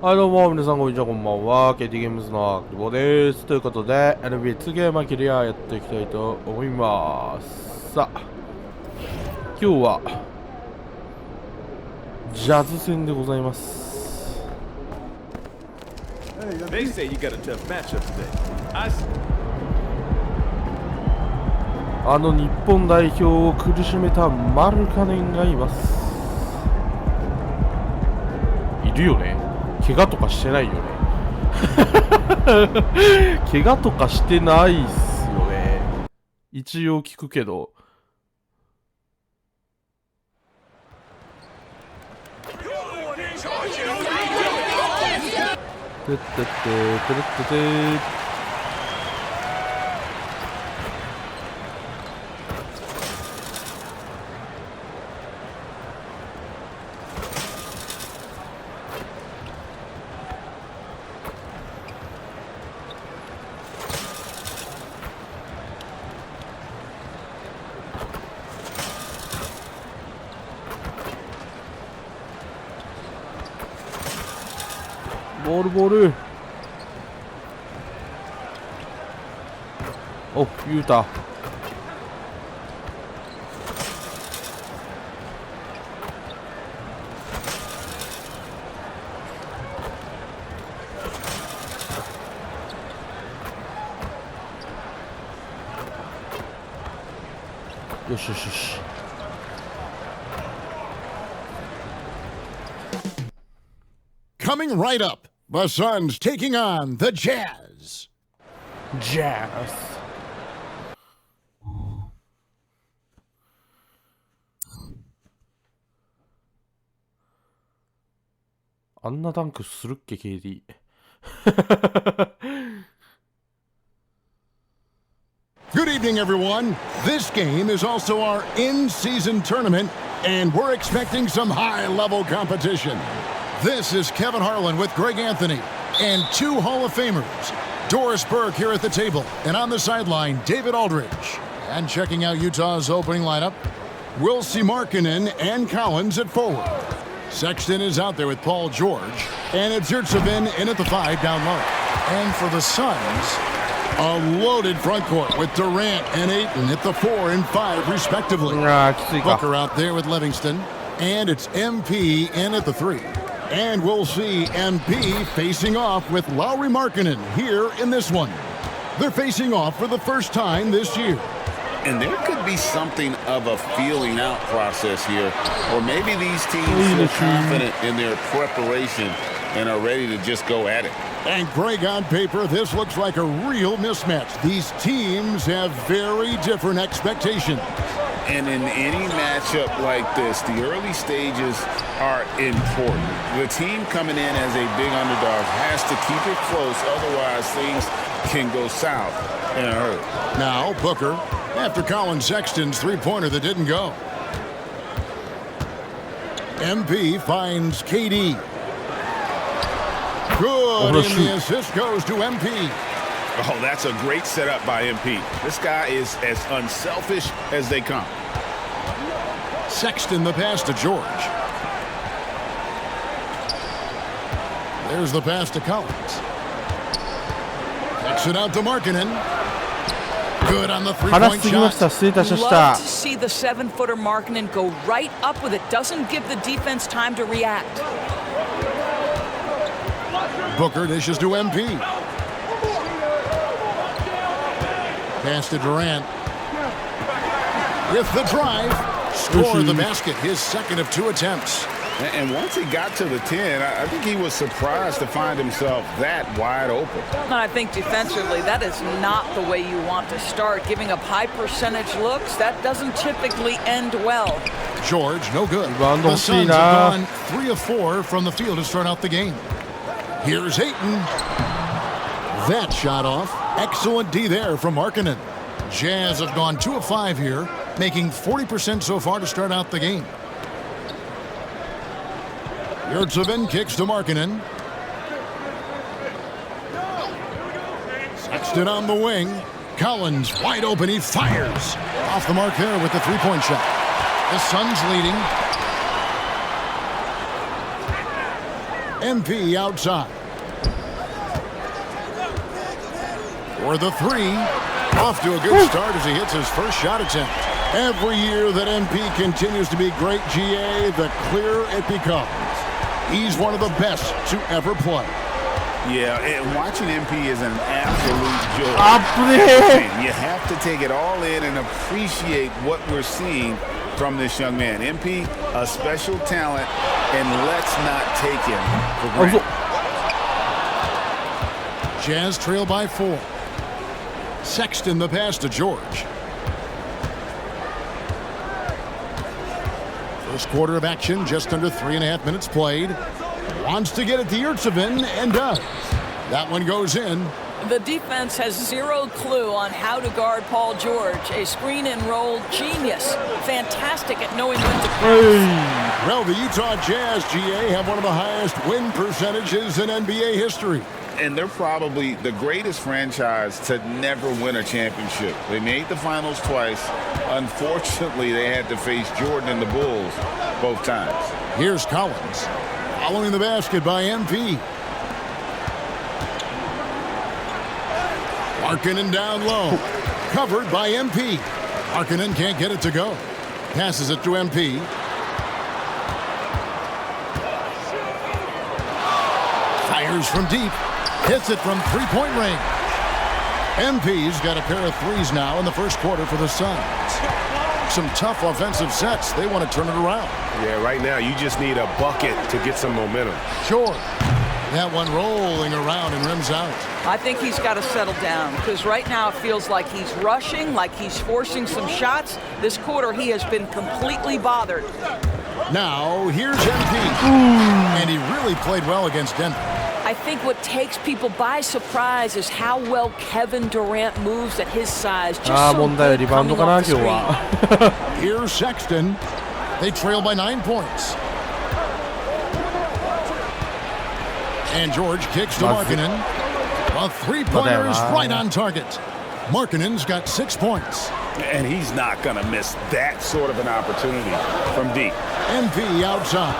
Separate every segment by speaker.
Speaker 1: はい、どうも、皆さん、こんにちは、こんばんは。KT ゲームズの久保です。ということで、NBA2K マイキャリアやっていきたいと思います。さあ、今日は、ジャズ戦でございます。あの日本代表を苦しめたマルカネンがいます。いるよね。怪我とかしてないよね。怪我とかしてないっすよね。一応聞くけど。てってっててれってて。ボールボール。お、ユータ。よしよしよし。
Speaker 2: Coming right up, the Suns taking on the Jazz.
Speaker 1: Jazz. あんなダンクするっけ KD。Good
Speaker 2: evening, everyone. This game is also our in-season tournament, and we're expecting some high-level competition. This is Kevin Harlan with Greg Anthony and two Hall of Famers, Doris Burke here at the table, and on the sideline, David Aldridge. And checking out Utah's opening lineup, we'll see Markkanen and Collins at forward. Sexton is out there with Paul George, and it's Yurtsevin in at the 5 down low. And for the Suns, a loaded front court with Durant and Ayton at the 4 and 5 respectively. Booker out there with Livingston, and it's MP in at the 3. And we'll see MP facing off with Lauri Markkanen here in this one. They're facing off for the first time this year.
Speaker 3: And there could be something of a feeling out process here. Or maybe these teams feel confident in their preparation and are ready to just go at it.
Speaker 2: And Greg, on paper, this looks like a real mismatch. These teams have very different expectations.
Speaker 3: And in any matchup like this, the early stages are important. The team coming in as a big underdog has to keep it close, otherwise things can go south in a hurry.
Speaker 2: Now, Booker, after Colin Sexton's three-pointer that didn't go. MP finds KD. Good, and the assist goes to MP.
Speaker 3: Oh, that's a great setup by MP. This guy is as unselfish as they come.
Speaker 2: Sexton the pass to George. There's the pass to Collins. Kicks it out to Markkanen. Good on the three-point shot.
Speaker 4: Love to see the 7-footer Markkanen go right up with it. Doesn't give the defense time to react.
Speaker 2: Booker dishes to MP. Pass to Durant. With the drive, score the basket, his second of 2 attempts.
Speaker 3: And once he got to the 10, I think he was surprised to find himself that wide open.
Speaker 4: I think defensively, that is not the way you want to start. Giving up high percentage looks, that doesn't typically end well.
Speaker 2: George, no good. The Suns have gone 3 of 4 from the field to start out the game. Here's Ayton. That shot off. Excellent D there from Markkanen. Jazz have gone 2 of 5 here, making 40% so far to start out the game. Yurtsevin kicks to Markkanen. Sexton on the wing. Collins wide open. He fires. Off the mark there with the three-point shot. The Suns leading. MP outside. For the three. Off to a good start as he hits his first shot attempt. Every year that MP continues to be great, GA, the clearer it becomes. He's one of the best to ever play.
Speaker 3: Yeah, and watching MP is an absolute joy. You have to take it all in and appreciate what we're seeing from this young man. MP, a special talent, and let's not take him for granted.
Speaker 2: Jazz trail by 4. Sexton the pass to George. First quarter of action, just under 3.5 minutes played. Wants to get it to Yurtsevin and does. That one goes in.
Speaker 4: The defense has zero clue on how to guard Paul George, a screen and roll genius. Fantastic at knowing when to pass.
Speaker 2: Well, the Utah Jazz, GA, have one of the highest win percentages in NBA history.
Speaker 3: And they're probably the greatest franchise to never win a championship. They made the finals twice. Unfortunately, they had to face Jordan and the Bulls both times.
Speaker 2: Here's Collins. Following the basket by MP. Markkanen down low. Covered by MP. Markkanen can't get it to go. Passes it to MP. Fires from deep. Hits it from three-point range. MP's got a pair of threes now in the first quarter for the Suns. Some tough offensive sets. They want to turn it around.
Speaker 5: Yeah, right now you just need a bucket to get some momentum.
Speaker 2: Sure. That one rolling around and rims out.
Speaker 4: I think he's got to settle down because right now it feels like he's rushing, like he's forcing some shots. This quarter he has been completely bothered.
Speaker 2: Now here's MP. And he really played well against Denver.
Speaker 4: I think what takes people by surprise is how well Kevin Durant moves at his size. Just so good coming off the screen.
Speaker 2: Here's Sexton. They trail by 9 points. And George kicks to Markkanen. A three-pointer is right on target. Markkanen's got 6 points.
Speaker 3: And he's not going to miss that sort of an opportunity from deep.
Speaker 2: MP outside.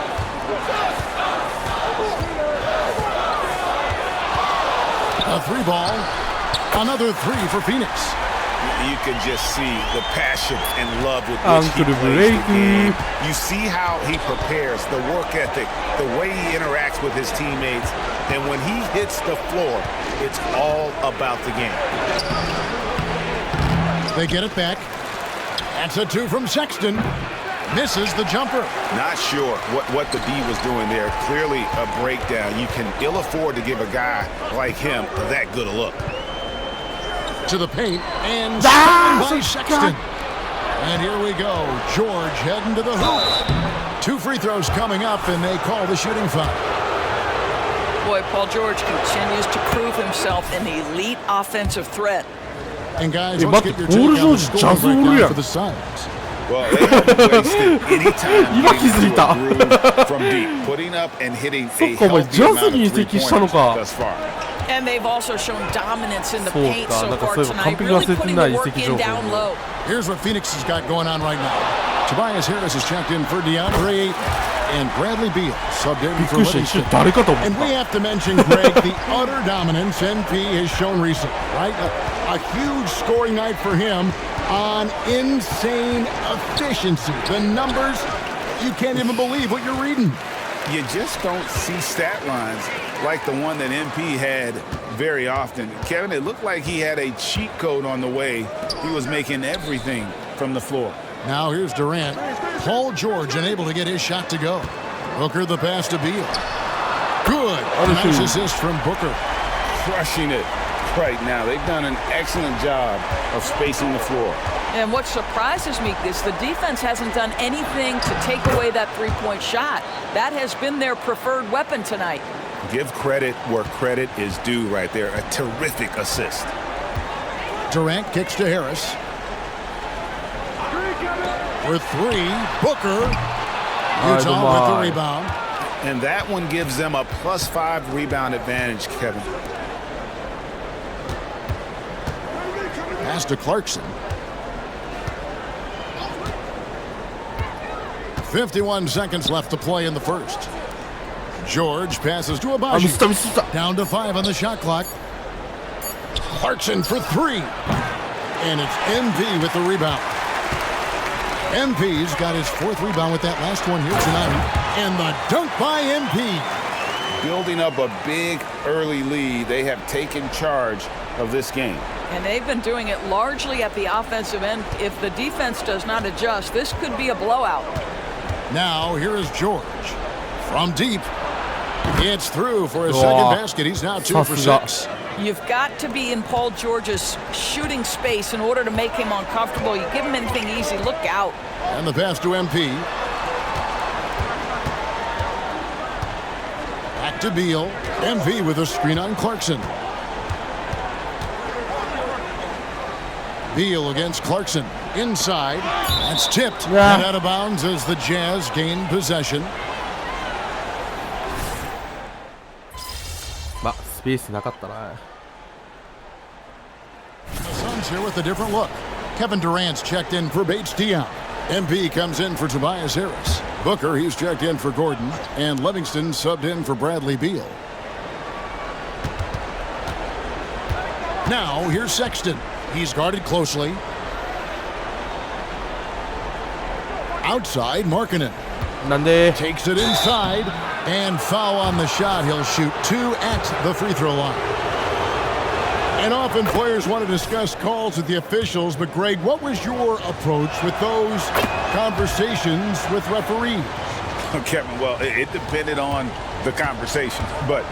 Speaker 2: A three ball. Another three for Phoenix.
Speaker 3: You can just see the passion and love with which he plays the game. You see how he prepares, the work ethic, the way he interacts with his teammates. And when he hits the floor, it's all about the game.
Speaker 2: They get it back. That's a two from Sexton. Misses the jumper.
Speaker 3: Not sure what the D was doing there. Clearly a breakdown. You can ill afford to give a guy like him that good a look.
Speaker 2: To the paint and by Sexton. And here we go. George heading to the hoop. 2 free throws coming up, and they call the shooting foul.
Speaker 4: Boy, Paul George continues to prove himself an elite offensive threat.
Speaker 2: And guys, let's get your take on the scoring breakdown for the Suns.
Speaker 3: Well, they haven't wasted any time getting to a groove from deep, putting up and hitting a healthy amount of three-pointers thus far.
Speaker 4: And they've also shown dominance in the paint so far tonight, really putting the work in down low.
Speaker 2: Here's what Phoenix has got going on right now. Tobias Harris has checked in for DeAndre and Bradley Beal subbed in for Livingston. And we have to mention, Greg, the utter dominance NP has shown recently, right? A huge scoring night for him on insane efficiency. The numbers, you can't even believe what you're reading.
Speaker 3: You just don't see stat lines like the one that MP had very often. Kevin, it looked like he had a cheat code on the way. He was making everything from the floor.
Speaker 2: Now here's Durant. Paul George unable to get his shot to go. Booker the pass to Beal. Good. Nice assist from Booker.
Speaker 3: Crushing it right now. They've done an excellent job of spacing the floor.
Speaker 4: And what surprises me is the defense hasn't done anything to take away that three-point shot. That has been their preferred weapon tonight.
Speaker 3: Give credit where credit is due right there. A terrific assist.
Speaker 2: Durant kicks to Harris. For three, Booker. Utah with the rebound.
Speaker 3: And that one gives them a +5 rebound advantage, Kevin.
Speaker 2: Pass to Clarkson. 51 seconds left to play in the first. George passes to
Speaker 1: あ、ミスった
Speaker 2: Abaji.
Speaker 1: ミスった。
Speaker 2: Down to 5 on the shot clock. Clarkson for 3. And it's MP with the rebound. MP's got his 4th rebound with that last one here tonight. And the dunk by MP.
Speaker 3: Building up a big early lead, they have taken charge of this game.
Speaker 4: And they've been doing it largely at the offensive end. If the defense does not adjust, this could be a blowout.
Speaker 2: Now here is George. From deep. It's through for his second basket. He's now 2 for 6.
Speaker 4: You've got to be in Paul George's shooting space in order to make him uncomfortable. You give him anything easy, look out.
Speaker 2: And the pass to MP. Back to Beal. MP with a screen on Clarkson. Beal against Clarkson. Inside. That's tipped. And out of bounds as the Jazz gain possession.
Speaker 1: ま、スペースなかったな。
Speaker 2: The Suns here with a different look. Kevin Durant's checked in for Bates Dion. MP comes in for Tobias Harris. Booker, he's checked in for Gordon. And Livingston subbed in for Bradley Beal. Now, here's Sexton. He's guarded closely. Outside, Markkanen.
Speaker 1: なんで
Speaker 2: Takes it inside. And foul on the shot. He'll shoot 2 at the free throw line. And often players want to discuss calls with the officials, but Greg, what was your approach with those conversations with referees?
Speaker 3: Kevin, well, it depended on the conversation. But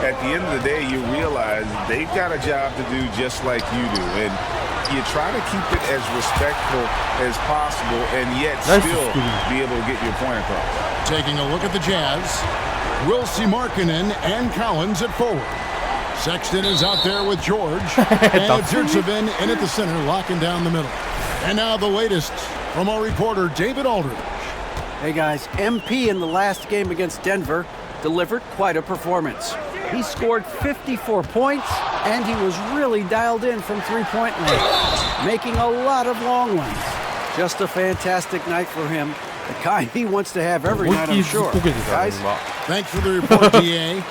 Speaker 3: at the end of the day, you realize they've got a job to do just like you do. And you try to keep it as respectful as possible and yet still be able to get your point across.
Speaker 2: Taking a look at the Jazz, we'll see Markkanen and Collins at forward. Sexton is out there with George. And Zirtsevin in at the center, locking down the middle. And now the latest from our reporter, David Aldridge.
Speaker 6: Hey guys, MP in the last game against Denver delivered quite a performance. He scored 54 points, and he was really dialed in from three-point range, making a lot of long ones. Just a fantastic night for him, the kind he wants to have every night, I'm sure. Guys?
Speaker 2: Thanks for the report, DA.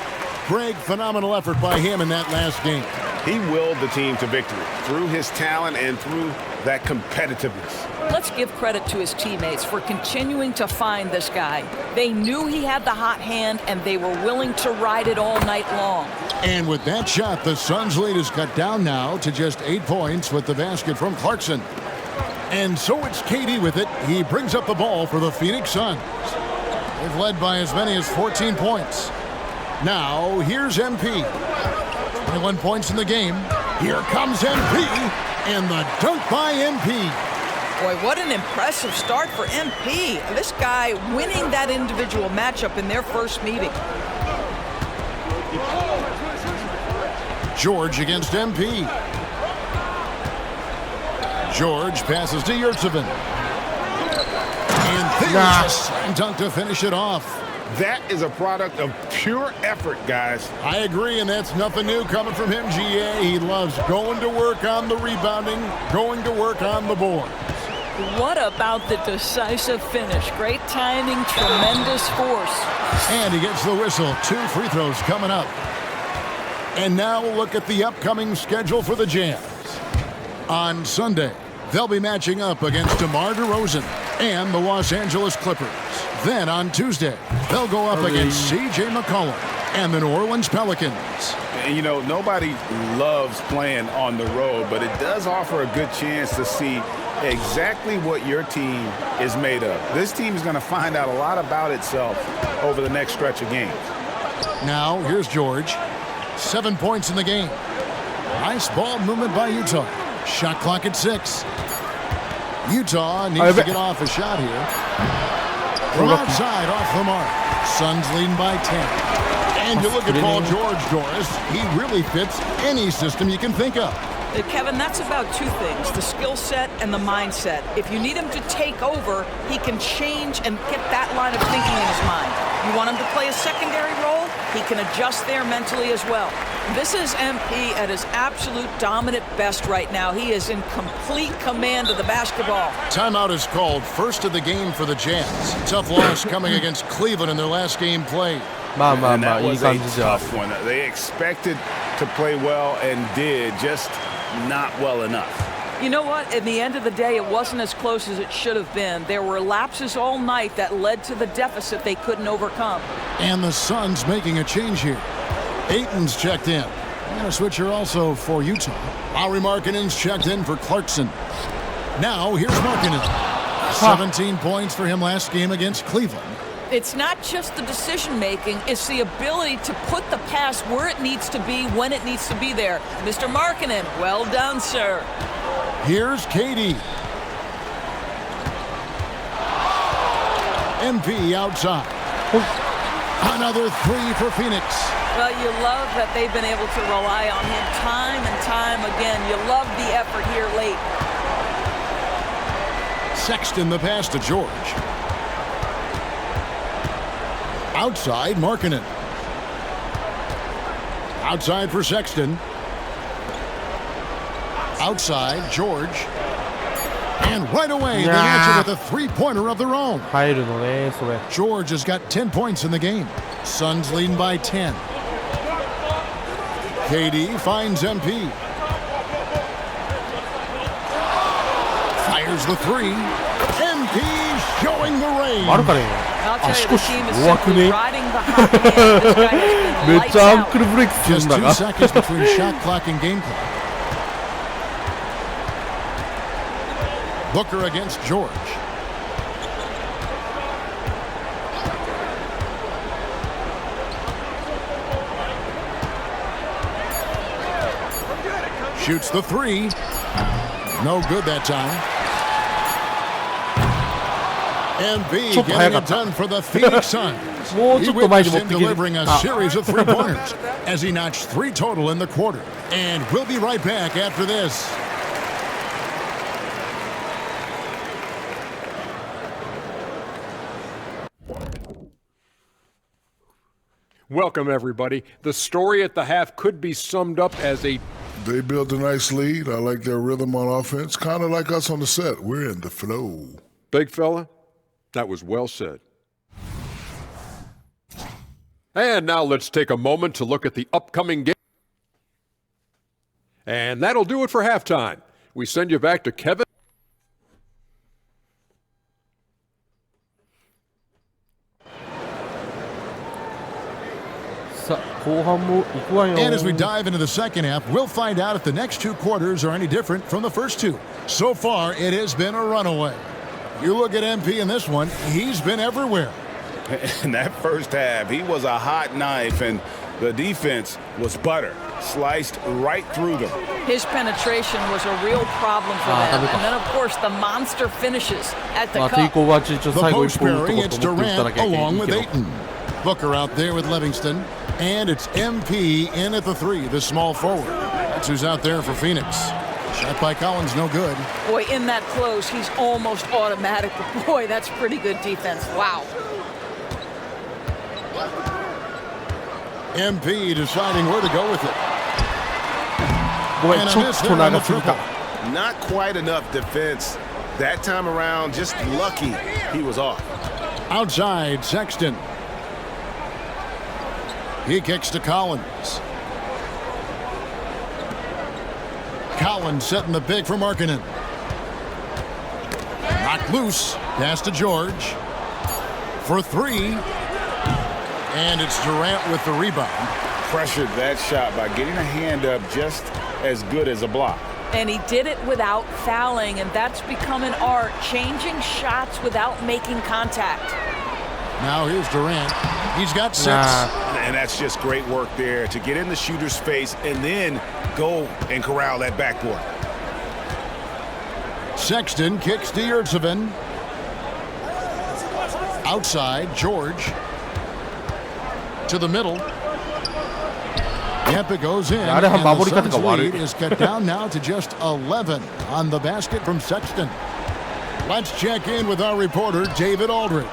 Speaker 2: Greg, phenomenal effort by him in that last game.
Speaker 5: He willed the team to victory through his talent and through that competitiveness.
Speaker 4: Let's give credit to his teammates for continuing to find this guy. They knew he had the hot hand, and they were willing to ride it all night long.
Speaker 2: And with that shot, the Suns' lead is cut down now to just 8 points with the basket from Clarkson. And so it's KD with it. He brings up the ball for the Phoenix Suns. They've led by as many as 14 points. Now, here's MP. 21 points in the game. Here comes MP. And the dunk by MP.
Speaker 4: Boy, what an impressive start for MP. This guy winning that individual matchup in their first meeting.
Speaker 2: George against MP. George passes to Yurtsevin. And there's a slam dunk to finish it off.
Speaker 5: That is a product of pure effort, guys.
Speaker 2: I agree, and that's nothing new coming from him, GA. He loves going to work on the rebounding, going to work on the board.
Speaker 4: What about the decisive finish? Great timing, tremendous force.
Speaker 2: And he gets the whistle. 2 free throws coming up. And now look at the upcoming schedule for the Jazz. On Sunday, they'll be matching up against DeMar DeRozan and the Los Angeles Clippers. Then on Tuesday, they'll go up against C.J. McCollum and the New Orleans Pelicans.
Speaker 3: And you know, nobody loves playing on the road, but it does offer a good chance to see exactly what your team is made of. This team is going to find out a lot about itself over the next stretch of games.
Speaker 2: Now, here's George. 7 points in the game. Nice ball movement by Utah. Shot clock at 6. Utah needs to get off a shot here. From outside, off the mark. Suns leading by 10. And you look at Paul George, Doris. He really fits any system you can think of.
Speaker 4: Kevin, that's about 2 things, the skill set and the mindset. If you need him to take over, he can change and get that line of thinking in his mind. You want him to play a secondary role? He can adjust there mentally as well. This is MP at his absolute dominant best right now. He is in complete command of the basketball.
Speaker 2: Timeout is called, first of the game for the Jazz. Tough loss coming against Cleveland in their last game played.
Speaker 1: まあまあ
Speaker 3: And
Speaker 1: まあ
Speaker 3: that
Speaker 1: いい
Speaker 3: was a
Speaker 1: 感じじゃ
Speaker 3: tough one. They expected to play well and did, just not well enough.
Speaker 4: You know what? At the end of the day, it wasn't as close as it should have been. There were lapses all night that led to the deficit they couldn't overcome.
Speaker 2: And the Suns making a change here. Ayton's checked in. And a switcher also for Utah. Lauri Markkanen's checked in for Clarkson. Now here's Markkanen. 17 points for him last game against Cleveland.
Speaker 4: It's not just the decision-making, it's the ability to put the pass where it needs to be, when it needs to be there. Mr. Markkanen, well done, sir.
Speaker 2: Here's KD. MP outside. Another three for Phoenix.
Speaker 4: Well, you love that they've been able to rely on him time and time again. You love the effort here late.
Speaker 2: Sexton the pass to George. Outside, Markkanen. Outside for Sexton. Outside, George. And right away, they answer with a three-pointer of their own.
Speaker 1: 入るのねそれ。
Speaker 2: George has got 10 points in the game. Suns leading by 10. KD finds MP. Fires the three. MP showing the range.
Speaker 1: マルカネン
Speaker 4: I'll tell you,
Speaker 1: 足
Speaker 4: the
Speaker 1: 腰
Speaker 4: team is
Speaker 1: 弱く
Speaker 4: simply
Speaker 1: ね
Speaker 4: riding the hot hand. This guy has been
Speaker 1: めっ
Speaker 4: lights
Speaker 1: ちゃアン
Speaker 4: out.
Speaker 1: クルブレイクする
Speaker 2: Just
Speaker 1: んだ
Speaker 2: 2
Speaker 1: が
Speaker 2: seconds between shot clock and game clock. Booker against George. Shoots the three. No good that time. MB
Speaker 1: ちょっと早
Speaker 2: getting
Speaker 1: かっ
Speaker 2: it
Speaker 1: た
Speaker 2: done for the Phoenix Suns.
Speaker 1: もう
Speaker 2: He
Speaker 1: ちょっと前に
Speaker 2: witnessed
Speaker 1: 持って
Speaker 2: him
Speaker 1: きて
Speaker 2: delivering a
Speaker 1: あ
Speaker 2: series of three-pointers as he notched 3 total in the quarter. And we'll be right back after this.
Speaker 7: Welcome, everybody. The story at the half could be summed up as a
Speaker 8: They built a nice lead. I like their rhythm on offense. Kind of like us on the set. We're in the flow.
Speaker 7: big fella. That was well said. And now let's take a moment to look at the upcoming game. And that'll do it for halftime. We send you back to Kevin.
Speaker 1: さあ後半も行くわよ
Speaker 2: And as we dive into the second half, we'll find out if the next 2 quarters are any different from the first 2. So far, it has been a runaway. You look at MP in this one, he's been everywhere.
Speaker 3: In that first half, he was a hot knife, and the defense was butter, sliced right through them.
Speaker 4: His penetration was a real problem for them. And then, of course, the monster finishes at the
Speaker 1: まあテイ
Speaker 4: cup.
Speaker 1: クオーバー中ちょっと
Speaker 2: The
Speaker 1: 最後
Speaker 2: post
Speaker 1: 一本打っ
Speaker 2: pairing,
Speaker 1: と
Speaker 2: it's
Speaker 1: こうと思って打っただ
Speaker 2: Durant
Speaker 1: けやけん
Speaker 2: along
Speaker 1: いい
Speaker 2: with
Speaker 1: けど
Speaker 2: Ayton. Booker out there with Livingston. And it's MP in at the 3, the small forward. That's who's out there for Phoenix. Shot by Collins, no good.
Speaker 4: Boy, in that close, he's almost automatic. But boy, that's pretty good defense. Wow.
Speaker 2: MP deciding where to go with it.
Speaker 1: ごめん
Speaker 2: And
Speaker 1: ち
Speaker 2: a
Speaker 1: ょっ
Speaker 2: miss
Speaker 1: と
Speaker 2: there on
Speaker 1: 長
Speaker 2: the
Speaker 1: すぎた
Speaker 2: triple.
Speaker 3: Not quite enough defense. That time around, just lucky he was off.
Speaker 2: Outside, Sexton. He kicks to Collins. Collins setting the pick for Markkanen. Knocked loose. Pass to George. For 3. And it's Durant with the rebound.
Speaker 3: Pressured that shot by getting a hand up just as good as a block.
Speaker 4: And he did it without fouling, and that's become an art, changing shots without making contact.
Speaker 2: Now here's Durant. He's got 6.
Speaker 3: And that's just great work there to get in the shooter's face and then go and corral that backboard.
Speaker 2: Sexton kicks to Yurtseven. Outside, George. To the middle. Yep, it goes in.
Speaker 1: Yeah,
Speaker 2: And the
Speaker 1: 守り方が
Speaker 2: Suns
Speaker 1: 悪い
Speaker 2: lead is cut down now to just 11 on the basket from Sexton. Let's check in with our reporter, David Aldridge.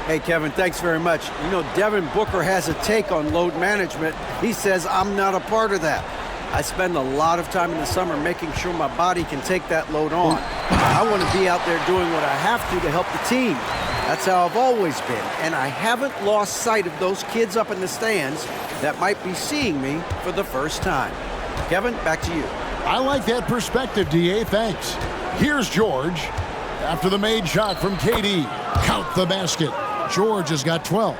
Speaker 6: Hey, Kevin, thanks very much. You know, Devin Booker has a take on load management. He says I'm not a part of that. I spend a lot of time in the summer making sure my body can take that load on. I want to be out there doing what I have to help the team. That's how I've always been, and I haven't lost sight of those kids up in the stands that might be seeing me for the first time. Kevin, back to you.
Speaker 2: I like that perspective, DA. Thanks. Here's George. After the made shot from KD. Count the basket. George has got 12.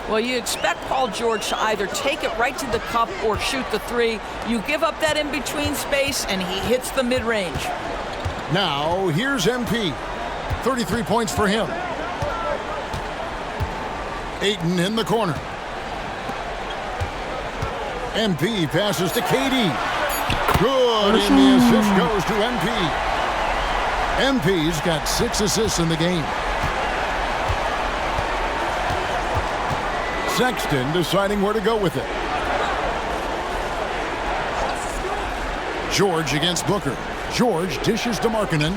Speaker 4: Well, you expect Paul George to either take it right to the cup or shoot the three. You give up that in-between space, and he hits the mid-range.
Speaker 2: Now, here's MP. 33 points for him. Ayton in the corner. MP passes to KD. Good, and the assist goes to MP. MP's got 6 assists in the game. Sexton deciding where to go with it. George against Booker. George dishes to Markkanen.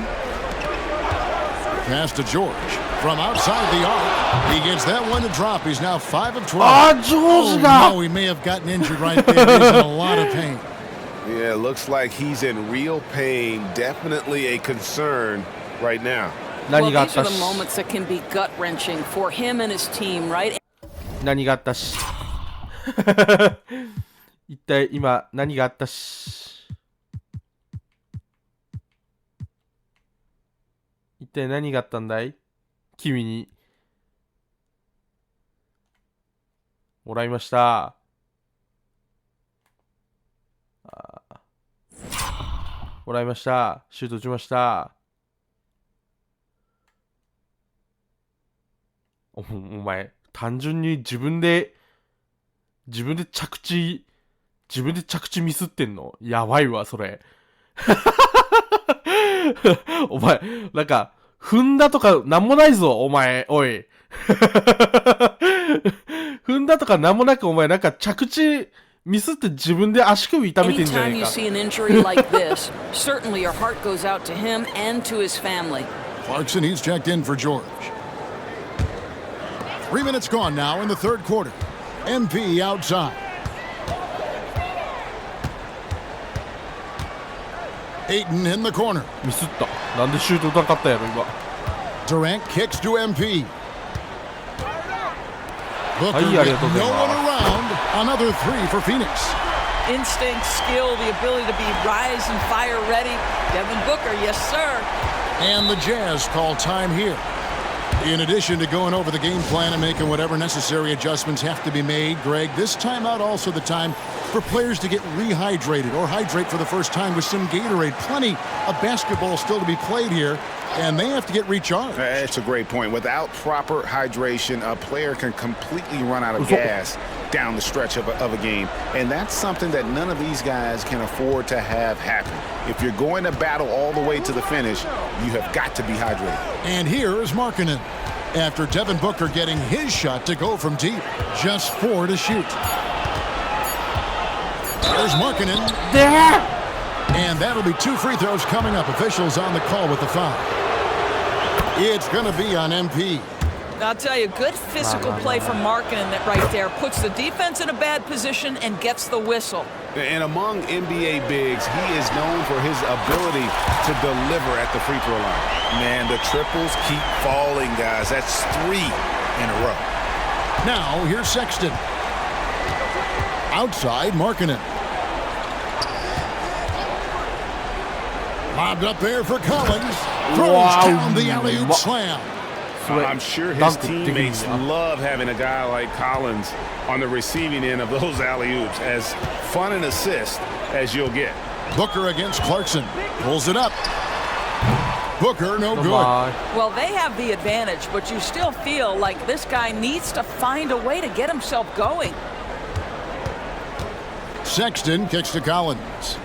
Speaker 2: Pass to George. From outside the arc, he gets that one to drop. He's now 5 of 12.
Speaker 1: George!
Speaker 2: No, he may have gotten injured right there. He's in a lot of pain.
Speaker 5: Yeah, looks like he's in real pain. Definitely a concern right now.
Speaker 4: Well, these are the moments that can be gut-wrenching for him and his team, right?
Speaker 1: 何があったし一体今何があったし一体何があったんだい君にもらいましたもらいましたシュート打ちましたお前単純に自分で着地ミスってんのやばいわそれお前なんか踏んだとかなんもないぞお前おい踏んだとかなんもなくお前なんか着地ミスって自分で足首痛めてんじゃねえか
Speaker 4: Anytime you see an injury like this, certainly your heart goes out to him and to his family.
Speaker 2: Clarkson, he's checked in for George. 3 minutes gone now in the third quarter. MP outside. Ayton in the corner.
Speaker 1: ミスったなんでシュート打たなかったやろ今
Speaker 2: Durant kicks to MP. Booker
Speaker 1: はいありがとうござい
Speaker 2: no
Speaker 1: ま
Speaker 2: one
Speaker 1: す
Speaker 2: around. Another three for Phoenix.
Speaker 4: Instinct, skill, the ability to be rise and fire ready. Devin Booker, yes sir.
Speaker 2: And the Jazz call time here. In addition to going over the game plan and making whatever necessary adjustments have to be made, Greg, this timeout also the time for players to get rehydrated or hydrate for the first time with some Gatorade. Plenty of basketball still to be played here, and they have to get recharged.
Speaker 5: That's a great point. Without proper hydration, a player can completely run out of gas down the stretch of a game. And that's something that none of these guys can afford to have happen. If you're going to battle all the way to the finish, you have got to be hydrated.
Speaker 2: And here is Markkanen. After Devin Booker getting his shot to go from deep. Just 4 to shoot. There's Markkanen.
Speaker 1: There!
Speaker 2: And that'll be 2 free throws coming up. Officials on the call with the foul. It's going to be on MP.
Speaker 4: I'll tell you, good physical play from Markkanen that right there puts the defense in a bad position and gets the whistle.
Speaker 5: And among NBA bigs, he is known for his ability to deliver at the free throw line. Man, the triples keep falling, guys. That's 3 in a row.
Speaker 2: Now, here's Sexton. Outside, Markkanen. Lobbed up there for Collins. Throws down the alley-oop slam.
Speaker 5: I'm sure his teammates love having a guy like Collins on the receiving end of those alley-oops. As fun an assist as you'll get.
Speaker 2: Booker against Clarkson. Pulls it up. Booker, no good.
Speaker 4: Well, they have the advantage, but you still feel like this guy needs to find a way to get himself going.
Speaker 2: Sexton kicks to Collins.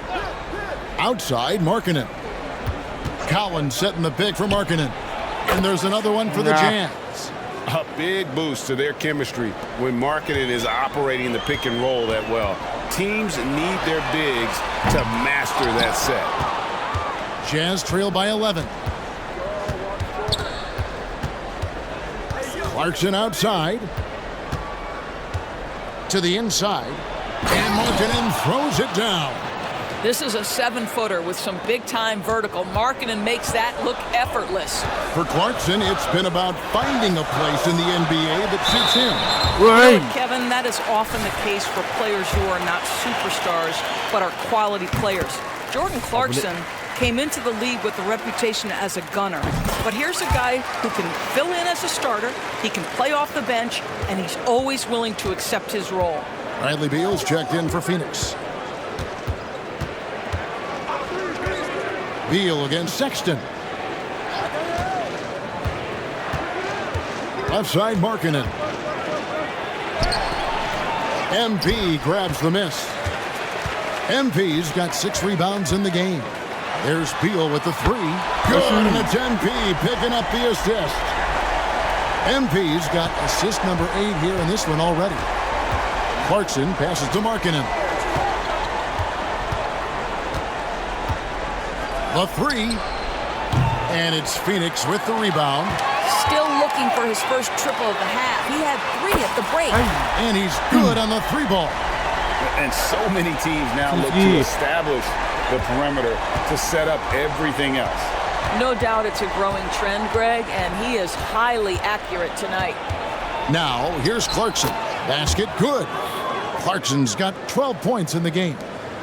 Speaker 2: Outside, Markkanen. Collins setting the pick for Markkanen. And there's another one for the Jazz.
Speaker 5: A big boost to their chemistry when Markkanen is operating the pick and roll that well. Teams need their bigs to master that set.
Speaker 2: Jazz trail by 11. Clarkson outside. To the inside. And Markkanen throws it down.
Speaker 4: This is a 7-footer with some big-time vertical. Markkanen makes that look effortless.
Speaker 2: For Clarkson, it's been about finding a place in the NBA that suits him.
Speaker 1: Right.
Speaker 4: Kevin, that is often the case for players who are not superstars, but are quality players. Jordan Clarkson came into the league with a reputation as a gunner. But here's a guy who can fill in as a starter, he can play off the bench, and he's always willing to accept his role.
Speaker 2: Bradley Beal's checked in for Phoenix. Beal against Sexton. Left side, Markkanen. MP grabs the miss. MP's got 6 rebounds in the game. There's Beal with the 3. Good, and it's MP picking up the assist. MP's got assist number 8 here in this one already. Clarkson passes to Markkanen. The 3, and it's Phoenix with the rebound.
Speaker 4: Still looking for his first triple of the half. He had 3 at the break.
Speaker 2: And he's good on the 3 ball.
Speaker 3: And so many teams now look to establish the perimeter to set up everything else.
Speaker 4: No doubt it's a growing trend, Greg, and he is highly accurate tonight.
Speaker 2: Now, here's Clarkson. Basket good. Clarkson's got 12 points in the game.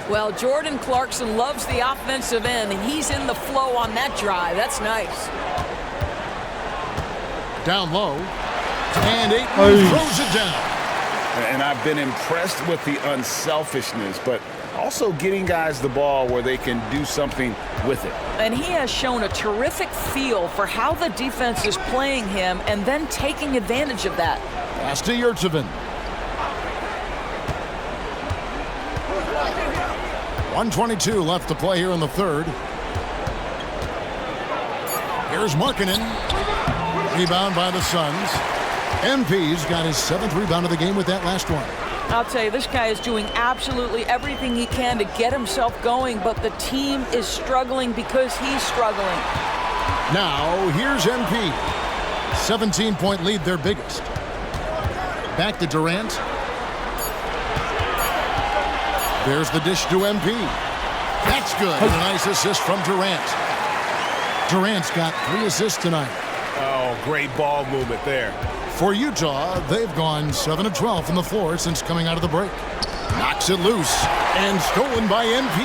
Speaker 4: Well, Jordan Clarkson loves the offensive end, and he's in the flow on that drive. That's nice.
Speaker 2: Down low. And Ayton throws it down.
Speaker 3: And I've been impressed with the unselfishness, but also getting guys the ball where they can do something with it.
Speaker 4: And he has shown a terrific feel for how the defense is playing him and then taking advantage of that.
Speaker 2: Pass to Yurtsevin. 1:22 left to play here in the third. Here's Markkanen. Rebound by the Suns. MP's got his 7th rebound of the game with that last one.
Speaker 4: I'll tell you, this guy is doing absolutely everything he can to get himself going, but the team is struggling because he's struggling.
Speaker 2: Now, here's MP. 17-point lead, their biggest. Back to Durant. There's the dish to MP. That's good. And a nice assist from Durant. Durant's got 3 assists tonight.
Speaker 3: Oh, great ball movement there.
Speaker 2: For Utah, they've gone 7 of 12 from the floor since coming out of the break. Knocks it loose and stolen by MP.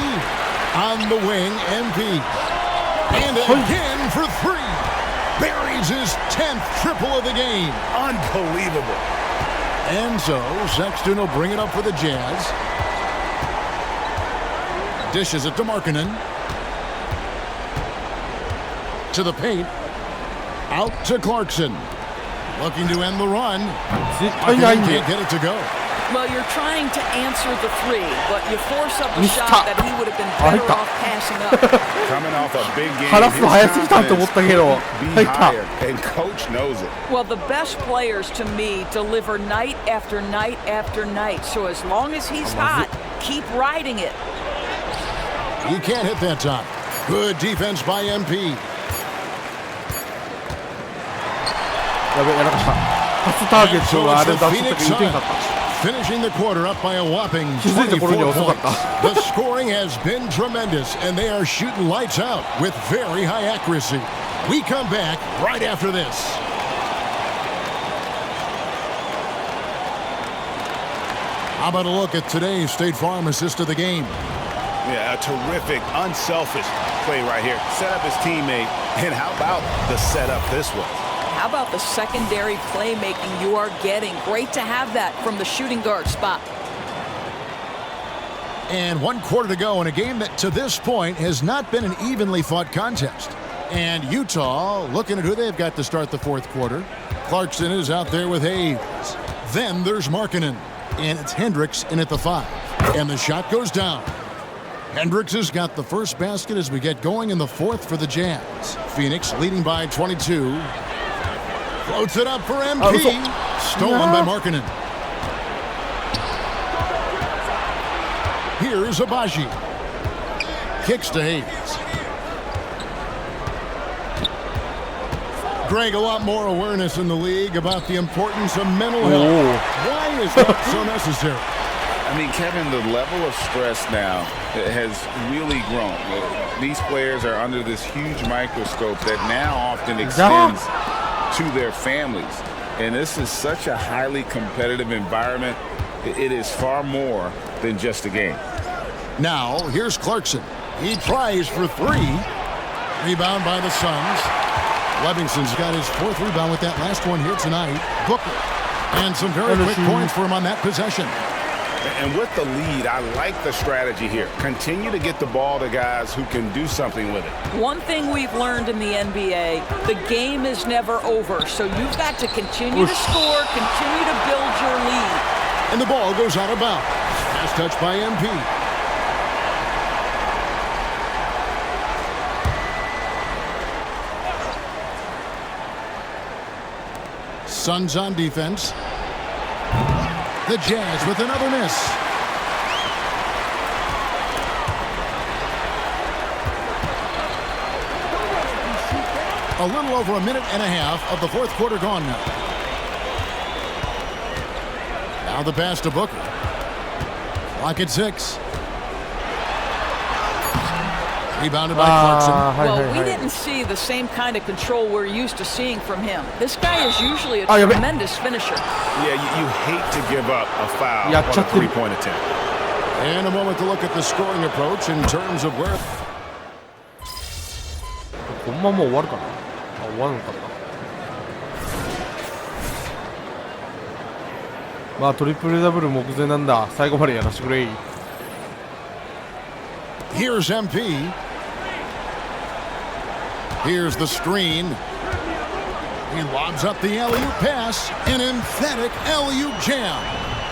Speaker 2: On the wing, MP. And again for 3. Buries his 10th triple of the game.
Speaker 3: Unbelievable.
Speaker 2: And so Sexton will bring it up for the Jazz. Dishes it to Markkanen. To the paint. Out to Clarkson. Looking to end the run. Can't get it to go.
Speaker 4: Well, you're trying to answer the 3, but you force up a shot that he would have been better off passing up.
Speaker 3: Coming off a big game,
Speaker 1: 離すの早すぎたと思ったけど
Speaker 3: be higher, and coach knows it.
Speaker 4: Well, the best players to me deliver night after night after night. So as long as he's hot, keep riding it.
Speaker 2: He can't hit that time. Good defense by MP.
Speaker 1: やべやらかしたパスターゲットがあれ出した時打てんかった
Speaker 2: Finishing the quarter up by a whopping
Speaker 1: 気づいた頃に
Speaker 2: 24
Speaker 1: は遅かっ
Speaker 2: points.
Speaker 1: た
Speaker 2: The scoring has been tremendous, and they are shooting lights out with very high accuracy. We come back right after this. How about a look at today's State Farm assist of the game?
Speaker 3: Yeah, a terrific, unselfish play right here. Set up his teammate, and how about the setup this was?
Speaker 4: How about the secondary playmaking you are getting? Great to have that from the shooting guard spot.
Speaker 2: And 1 quarter to go in a game that to this point has not been an evenly fought contest. And Utah looking at who they've got to start the 4th quarter. Clarkson is out there with Hayes. Then there's Markkanen. And it's Hendricks in at the 5. And the shot goes down. Hendricks has got the first basket as we get going in the 4th for the Jazz. Phoenix leading by 22. Floats it up for MP. Stolen by Markkanen. Here's Abaji. Kicks to Hayes. Greg, a lot more awareness in the league about the importance of mental health. Why is that so necessary?
Speaker 3: I mean, Kevin, the level of stress now has really grown. These players are under this huge microscope that now often extends to their families. And this is such a highly competitive environment. It is far more than just a game.
Speaker 2: Now, here's Clarkson. He tries for three. Rebound by the Suns. Livingston's got his fourth rebound with that last one here tonight. Booker. And some very quick points for him on that possession.
Speaker 3: And with the lead, I like the strategy here. Continue to get the ball to guys who can do something with it.
Speaker 4: One thing we've learned in the NBA, the game is never over. So you've got to continue to score, continue to build your lead.
Speaker 2: And the ball goes out of bounds. Pass touch by MP. Suns on defense. The Jazz with another miss. A little over a minute and a half of the fourth quarter gone now. Now the pass to Booker. Clock at 6. Rebounded by Clarkson.
Speaker 4: Well, we didn't see the same kind of control we're used to seeing from him. This guy is usually a tremendous finisher.
Speaker 3: Yeah, you hate to give up a foul on a three-point attempt.
Speaker 2: And a moment to look at the scoring approach in terms of where.
Speaker 1: こんまもう終わるかな。終わるのかな。まあトリプルダブル目前なんだ。最後までやらせてくれ。
Speaker 2: Here's MP. Here's the screen. He lobs up the alley-oop pass. An emphatic alley-oop jam.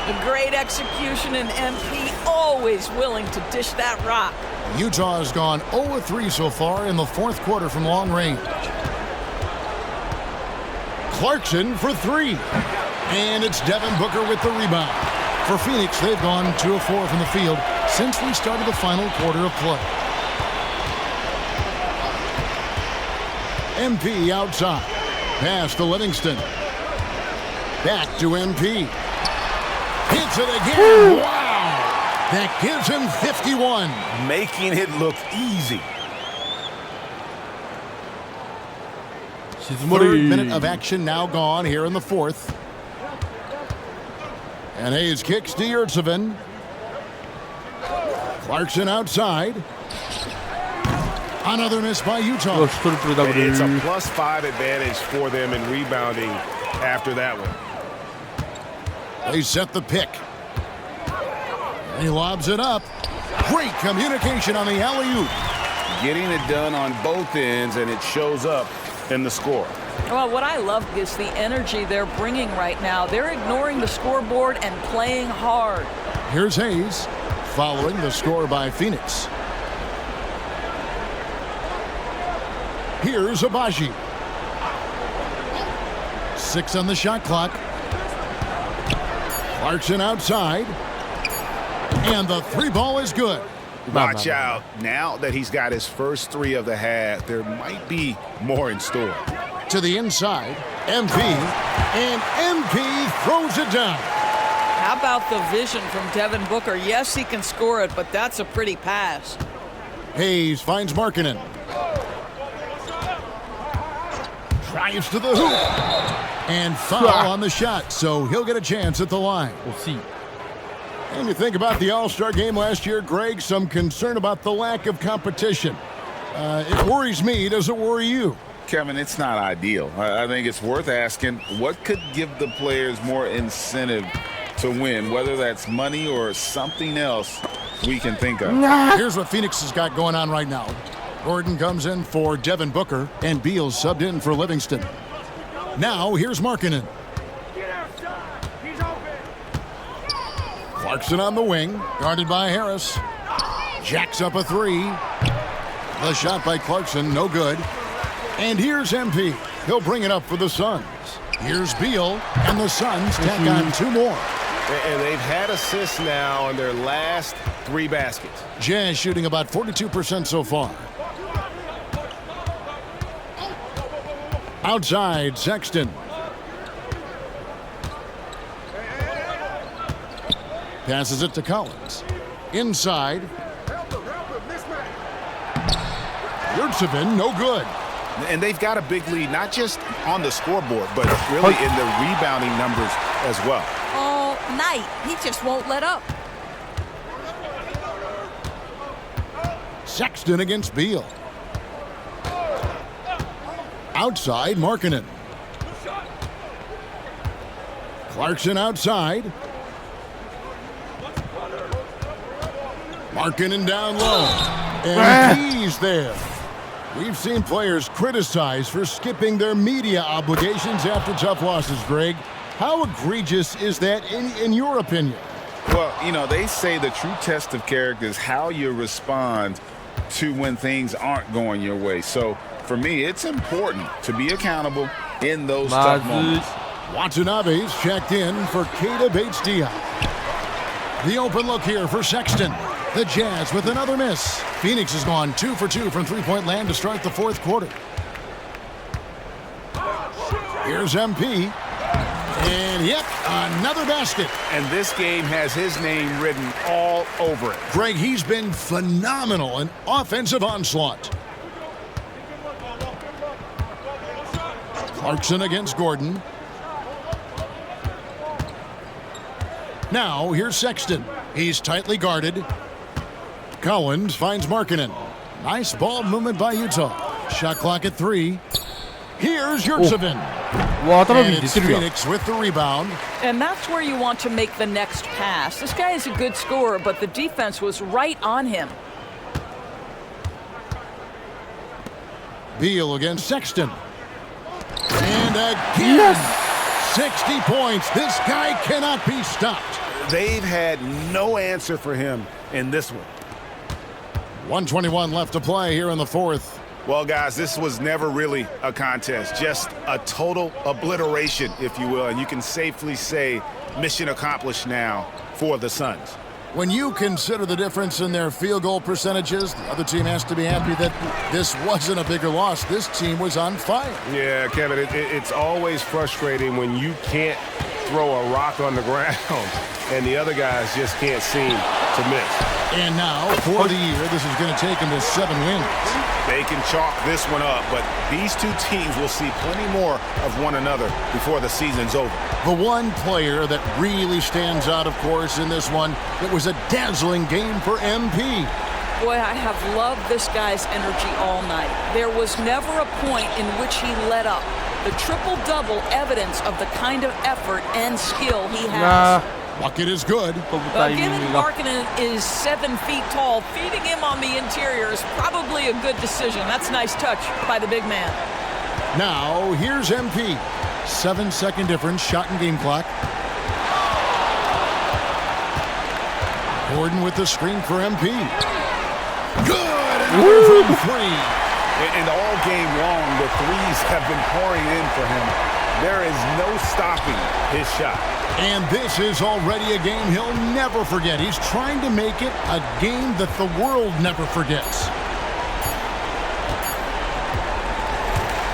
Speaker 4: A great execution, and MP always willing to dish that rock.
Speaker 2: Utah has gone 0-3 so far in the fourth quarter from long range. Clarkson for three. And it's Devin Booker with the rebound. For Phoenix, they've gone 2 of 4 from the field since we started the final quarter of play. MP outside. Pass to Livingston. Back to MP. Hits it again. Woo! Wow! That gives him 51.
Speaker 3: Making it look easy.
Speaker 2: Third minute of action now gone here in the fourth. And Hayes kicks to Yurtseven. Clarkson outside. Another miss by Utah.
Speaker 3: It's a +5 advantage for them in rebounding after that one.
Speaker 2: They set the pick. And he lobs it up. Great communication on the alley-oop.
Speaker 3: Getting it done on both ends, and it shows up in the score.
Speaker 4: Well, what I love is the energy they're bringing right now. They're ignoring the scoreboard and playing hard.
Speaker 2: Here's Hayes, following the score by Phoenix. Here's Abaji. 6 on the shot clock. Clarkson outside. And the three ball is good.
Speaker 3: Watch out. Now that he's got his first three of the half, there might be more in store.
Speaker 2: To the inside, MP. And MP throws it down.
Speaker 4: How about the vision from Devin Booker? Yes, he can score it, but that's a pretty pass.
Speaker 2: Hayes finds Markkanen. Drives to the hoop. And foul on the shot, so he'll get a chance at the line.
Speaker 1: We'll see.
Speaker 2: And you think about the All-Star game last year, Greg, some concern about the lack of competition. It worries me. Does it worry you?
Speaker 3: Kevin, it's not ideal. I think it's worth asking what could give the players more incentive to win, whether that's money or something else we can think of.
Speaker 2: Here's what Phoenix has got going on right now. Gordon comes in for Devin Booker, and Beal subbed in for Livingston. Now, here's Markkanen. Clarkson on the wing, guarded by Harris. Jacks up a three. The shot by Clarkson, no good. And here's MP. He'll bring it up for the Suns. Here's Beal, and the Suns tack on 2 more.
Speaker 3: And they've had assists now on their last 3 baskets.
Speaker 2: Jazz shooting about 42% so far. Outside, Sexton. Passes it to Collins. Inside. Yurtsevin, no good.
Speaker 5: And they've got a big lead, not just on the scoreboard, but really in the rebounding numbers as well.
Speaker 4: All night. He just won't let up.
Speaker 2: Sexton against Beal. Outside, Markkanen. Clarkson outside. Markkanen down low. And he's there. We've seen players criticized for skipping their media obligations after tough losses, Greg. How egregious is that in your opinion?
Speaker 5: Well, you know, they say the true test of character is how you respond to when things aren't going your way. So, for me, it's important to be accountable in those tough moments.
Speaker 2: Watanabe's checked in for Keita Bates-Diop. The open look here for Sexton. The Jazz with another miss. Phoenix has gone 2 for 2 from three-point land to start the fourth quarter. Here's MP. And yep, another basket.
Speaker 5: And this game has his name written all over it.
Speaker 2: Greg, he's been phenomenal in offensive onslaught. Clarkson against Gordon. Now, here's Sexton. He's tightly guarded. Collins finds Markkanen. Nice ball movement by Utah. Shot clock at 3. Here's Yurtsevin. And it's Phoenix with the rebound.
Speaker 4: And that's where you want to make the next pass. This guy is a good scorer, but the defense was right on him.
Speaker 2: Beal against Sexton. And again, 60 points. This guy cannot be stopped.
Speaker 5: They've had no answer for him in this one.
Speaker 2: 1:21 left to play here in the fourth.
Speaker 5: Well, guys, this was never really a contest, just a total obliteration, if you will, and you can safely say mission accomplished now for the Suns.
Speaker 2: When you consider the difference in their field goal percentages, the other team has to be happy that this wasn't a bigger loss. This team was on fire.
Speaker 7: Yeah, Kevin, it's always frustrating when you can't throw a rock on the ground and the other guys just can't seem to miss.
Speaker 2: And now, for the year, this is going to take them to 7 wins.
Speaker 5: They can chalk this one up, but these two teams will see plenty more of one another before the season's over.
Speaker 2: The one player that really stands out, of course, in this one, it was a dazzling game for MP.
Speaker 4: Boy, I have loved this guy's energy all night. There was never a point in which he let up. The triple-double evidence of the kind of effort and skill he has.
Speaker 2: Bucket is good.
Speaker 4: Given Markkanen is 7 feet tall, feeding him on the interior is probably a good decision. That's a nice touch by the big man.
Speaker 2: Now, here's MP. 7-second difference, shot and game clock. Gordon with the screen for MP. Good! And from 3.
Speaker 5: And all game long, the threes have been pouring in for him. There is no stopping his shot.
Speaker 2: And this is already a game he'll never forget. He's trying to make it a game that the world never forgets.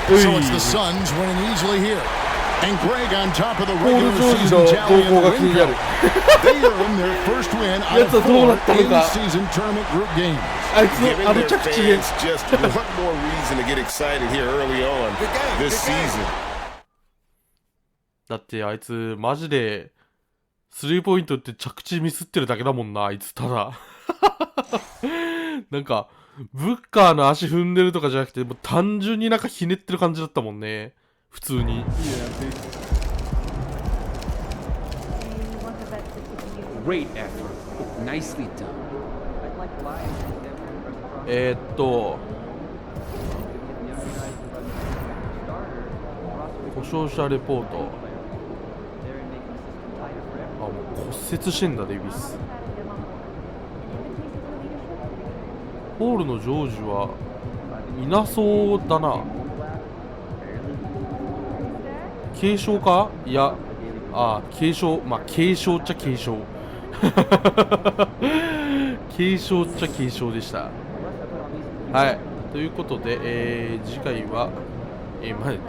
Speaker 2: So it's the Suns winning easily here. And Greg on top of the regular season tally in the win count. They earned their first win out of 4 in-season tournament group games.
Speaker 5: Giving their fans just one more reason to get excited here early on this season.
Speaker 1: だってあいつマジでスリーポイントって着地ミスってるだけだもんな、あいつただなんかブッカーの足踏んでるとかじゃなくて、もう単純になんかひねってる感じだったもんね、普通に。
Speaker 9: Great effort. Nicely done.
Speaker 1: 故障者レポート。あ、もう骨折してんだ、デイビス。ポールのジョージはいなそうだな。軽傷か？いや、軽傷、まあ軽傷っちゃ軽傷軽傷っちゃ軽傷でした。はい、ということで、次回は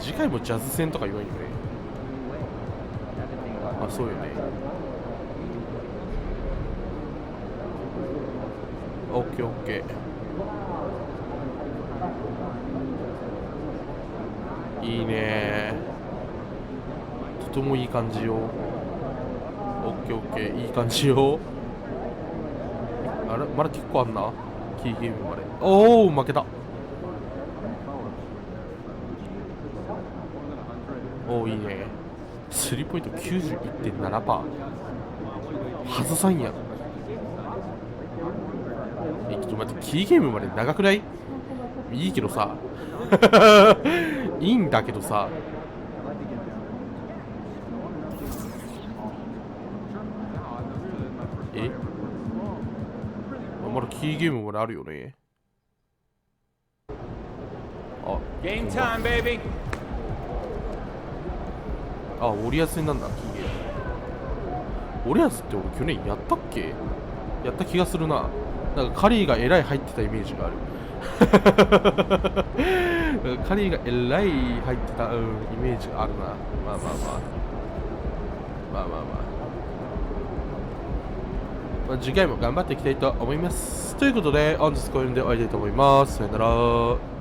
Speaker 1: 次回もジャズ戦とか言わんよね。あ、そうよね。オッケーオッケー。いいねー。とてもいい感じよ。オッケーオッケー、いい感じよ。あれまだ結構あんな、キーゲームまで。おお負けた。おおいいね。スリーポイント 91.7%。 外さんやん。ちょっと待って、キーゲームまで長くない？いいけどさいいんだけどさ、まだキーゲームまであるよね。あ、
Speaker 9: ゲームタイム、ベイビー。
Speaker 1: あ、オリアスになんだ、キーゲーム。オリアスって俺去年やったっけ？やった気がするな。なんかカリーがえらい入ってたイメージがあるカリーがえらい入ってた、イメージがあるな。まあ次回も頑張っていきたいと思います。ということで本日これで終わりたいと思います。さよなら。